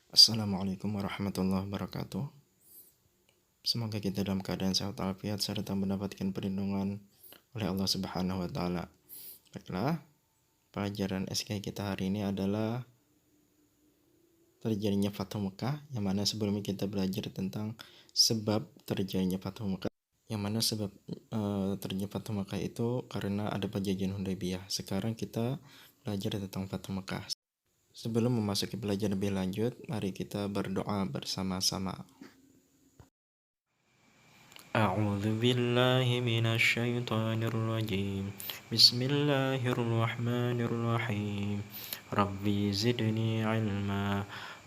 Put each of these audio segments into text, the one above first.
Assalamualaikum warahmatullahi wabarakatuh. Semoga kita dalam keadaan sehat walafiat serta mendapatkan perlindungan oleh Allah Subhanahu wa taala. Baiklah, pelajaran SK kita hari ini adalah terjadinya Fathu Mekah, yang mana sebelumnya kita belajar tentang sebab terjadinya Fathu Mekah. Yang mana sebab terjadinya Fathu Mekah itu karena ada perjanjian Hudaybiyah. Sekarang kita belajar tentang Fathu Mekah. Sebelum memasuki belajar lebih lanjut, mari kita berdoa bersama-sama. أعوذ بالله من الشيطان الرجيم بسم الله الرحمن الرحيم ربي زدني علما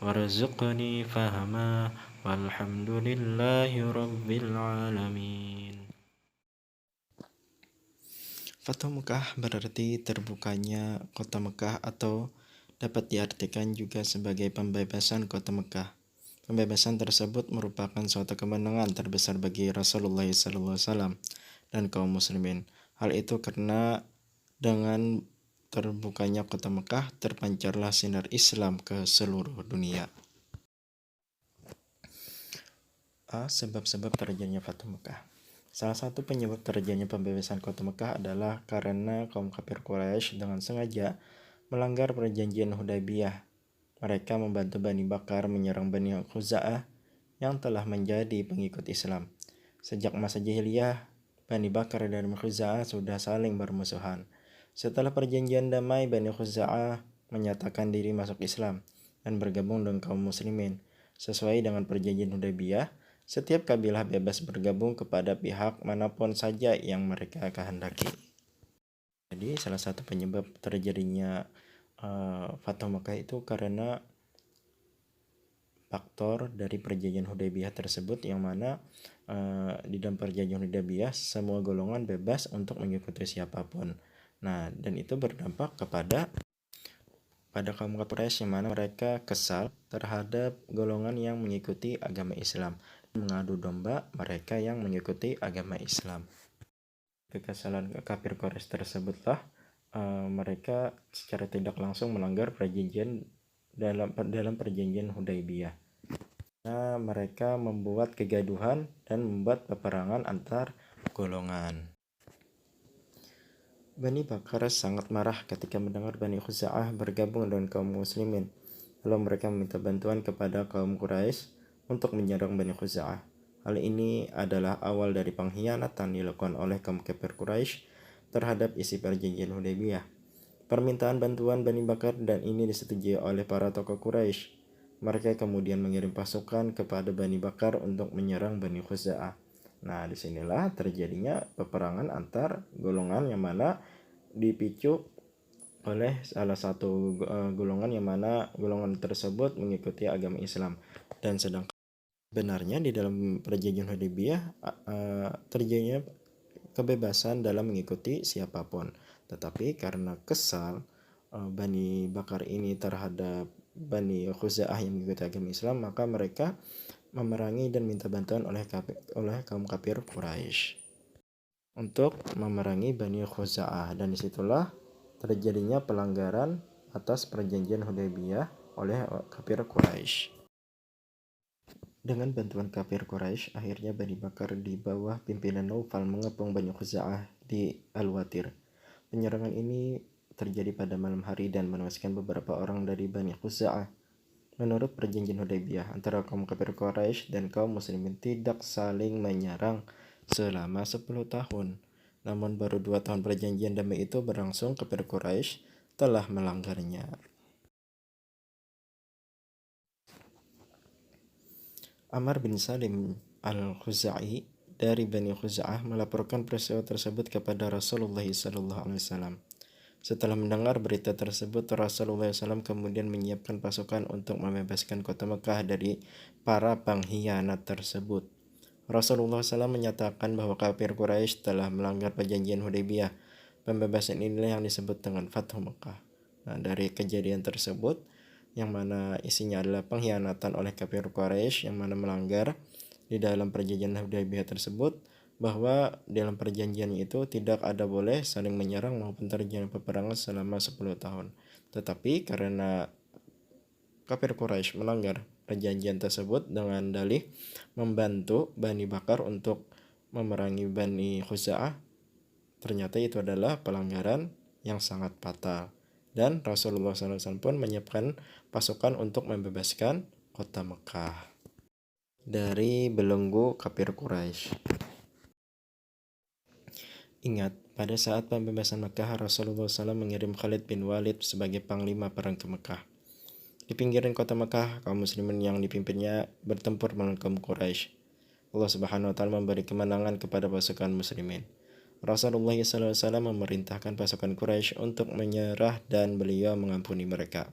وارزقني فهما والحمد لله رب العالمين. Fathu Mekah berarti terbukanya kota Mekah atau dapat diartikan juga sebagai pembebasan kota Mekah. Pembebasan tersebut merupakan suatu kemenangan terbesar bagi Rasulullah SAW dan kaum muslimin. Hal itu karena dengan terbukanya kota Mekah terpancarlah sinar Islam ke seluruh dunia. Sebab-sebab terjadinya Fathu Mekah. Salah satu penyebab terjadinya pembebasan kota Mekah adalah karena kaum kafir Quraisy dengan sengaja melanggar perjanjian Hudaybiyah. Mereka membantu Bani Bakar menyerang Bani Khuza'ah yang telah menjadi pengikut Islam. Sejak masa jahiliyah, Bani Bakar dan Khuza'ah sudah saling bermusuhan. Setelah perjanjian damai, Bani Khuza'ah menyatakan diri masuk Islam dan bergabung dengan kaum muslimin. Sesuai dengan perjanjian Hudaybiyah, setiap kabilah bebas bergabung kepada pihak manapun saja yang mereka kehendaki. Jadi salah satu penyebab terjadinya Fathu Mekah itu karena faktor dari perjanjian Hudaybiyah tersebut, yang mana di dalam perjanjian Hudaybiyah semua golongan bebas untuk mengikuti siapapun. Nah, dan itu berdampak pada kaum Quraisy, yang mana mereka kesal terhadap golongan yang mengikuti agama Islam, mengadu domba mereka yang mengikuti agama Islam. Kekesalan kafir Quraisy tersebutlah mereka secara tidak langsung melanggar perjanjian dalam perjanjian Hudaybiyah. Nah, mereka membuat kegaduhan dan membuat peperangan antar golongan. Bani Bakar sangat marah ketika mendengar Bani Khuza'ah bergabung dengan kaum muslimin. Lalu mereka meminta bantuan kepada kaum Quraisy untuk menyerang Bani Khuza'ah. Hal ini adalah awal dari pengkhianatan dilakukan oleh kaum kafir Quraisy terhadap isi perjanjian Hudaybiyah. Permintaan bantuan Bani Bakar dan ini disetujui oleh para tokoh Quraisy. Mereka kemudian mengirim pasukan kepada Bani Bakar untuk menyerang Bani Khuza'ah. Nah, disinilah terjadinya peperangan antar golongan, yang mana dipicu oleh salah satu golongan, yang mana golongan tersebut mengikuti agama Islam. Dan sedangkan benarnya di dalam perjanjian Hudaybiyah terjadinya kebebasan dalam mengikuti siapapun. Tetapi karena kesal Bani Bakar ini terhadap Bani Khuza'ah yang mengikuti agama Islam, maka mereka memerangi dan minta bantuan oleh kaum kafir Quraisy untuk memerangi Bani Khuza'ah, dan disitulah terjadinya pelanggaran atas perjanjian Hudaybiyah oleh kafir Quraisy. Dengan bantuan kafir Quraisy, akhirnya Bani Bakar di bawah pimpinan Naufal mengepung Bani Khuza'ah di Al-Watir. Penyerangan ini terjadi pada malam hari dan menewaskan beberapa orang dari Bani Khuza'ah. Menurut perjanjian Hudaybiyah antara kaum kafir Quraisy dan kaum muslimin tidak saling menyerang selama 10 tahun. Namun baru 2 tahun perjanjian damai itu berlangsung, kafir Quraisy telah melanggarnya. Amr bin Salim al-Khuzai dari Bani Khuza'ah melaporkan peristiwa tersebut kepada Rasulullah SAW. Setelah mendengar berita tersebut, Rasulullah SAW kemudian menyiapkan pasukan untuk membebaskan kota Mekah dari para pengkhianat tersebut. Rasulullah SAW menyatakan bahwa kafir Quraisy telah melanggar perjanjian Hudaybiyah. Pembebasan inilah yang disebut dengan Fathu Mekah. Nah, dari kejadian tersebut, yang mana isinya adalah pengkhianatan oleh kafir Quraisy yang mana melanggar di dalam perjanjian Hudaybiyah tersebut, bahwa dalam perjanjian itu tidak ada boleh saling menyerang maupun terjadi peperangan selama 10 tahun. Tetapi karena kafir Quraisy melanggar perjanjian tersebut dengan dalih membantu Bani Bakar untuk memerangi Bani Khuza'ah, ternyata itu adalah pelanggaran yang sangat fatal. Dan Rasulullah SAW pun menyiapkan pasukan untuk membebaskan kota Mekah dari belenggu kafir Quraisy. Ingat, pada saat pembebasan Mekah, Rasulullah SAW mengirim Khalid bin Walid sebagai panglima perang ke Mekah. Di pinggiran kota Mekah, kaum muslimin yang dipimpinnya bertempur melawan kaum Quraisy. Allah Subhanahu wa taala memberi kemenangan kepada pasukan muslimin. Rasulullah SAW memerintahkan pasukan Quraisy untuk menyerah dan beliau mengampuni mereka.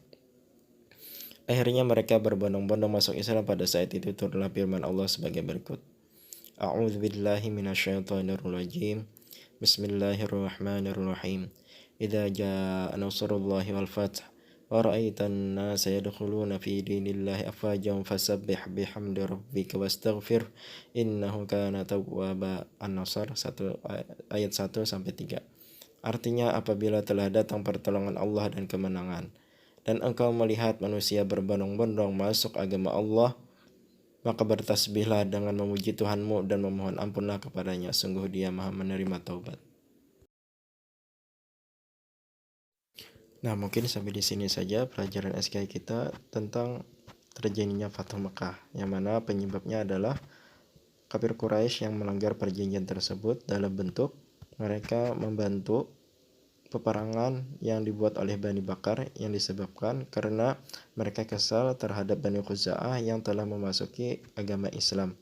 Akhirnya mereka berbondong-bondong masuk Islam. Pada saat itu turunlah firman Allah sebagai berikut. A'udzubillahi minasyaitonirrajim. Bismillahirrahmanirrahim. Idza jaa nasrullahi wal fath wa ra'aitan nasa yadkhuluna fi dinillahi afwajan fasabbih bihamdi rabbika wastaghfir innahu kana tawwaba. An-Nasr ayat 1 sampai 3. Artinya, apabila telah datang pertolongan Allah dan kemenangan, dan engkau melihat manusia berbondong-bondong masuk agama Allah, maka bertasbihlah dengan memuji Tuhanmu dan memohon ampunlah kepadanya. Sungguh Dia Maha menerima taubat. Nah, mungkin sampai di sini saja pelajaran SKI kita tentang terjadinya Fathu Mekah, yang mana penyebabnya adalah kafir Quraisy yang melanggar perjanjian tersebut dalam bentuk mereka membantu peperangan yang dibuat oleh Bani Bakar yang disebabkan karena mereka kesal terhadap Bani Khuza'ah yang telah memasuki agama Islam.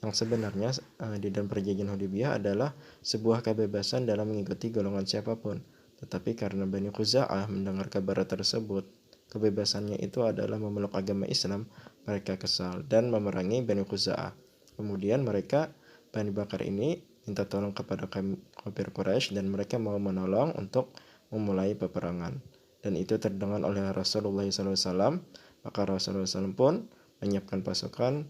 Yang sebenarnya di dalam perjanjian Hudaybiyah adalah sebuah kebebasan dalam mengikuti golongan siapapun. Tetapi karena Bani Khuza'ah mendengar kabar tersebut, kebebasannya itu adalah memeluk agama Islam, mereka kesal dan memerangi Bani Khuza'ah. Kemudian mereka, Bani Bakar ini, minta tolong kepada kafir Quraisy dan mereka mau menolong untuk memulai peperangan. Dan itu terdengar oleh Rasulullah SAW, maka Rasulullah SAW pun menyiapkan pasukan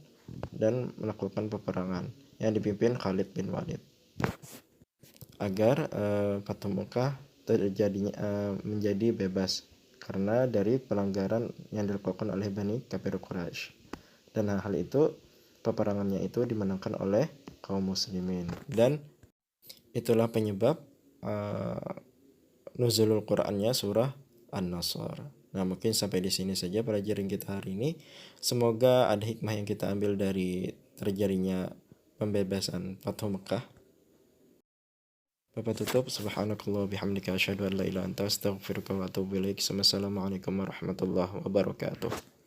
dan melakukan peperangan yang dipimpin Khalid bin Walid agar Fathu Mekah menjadi bebas karena dari pelanggaran yang dilakukan oleh Bani kafir Quraisy. Dan hal itu, peperangannya itu dimenangkan oleh kaum muslimin, dan itulah penyebab nuzulul Qur'annya surah An-Nasr. Nah, mungkin sampai di sini saja pelajaran kita hari ini. Semoga ada hikmah yang kita ambil dari terjadinya pembebasan Fathu Mekah. Bapak tutup, subhanakallah bihamdika asyhadu an la ilaha illa anta astaghfiruka wa atubu ilaik. Wassalamualaikum warahmatullahi wabarakatuh.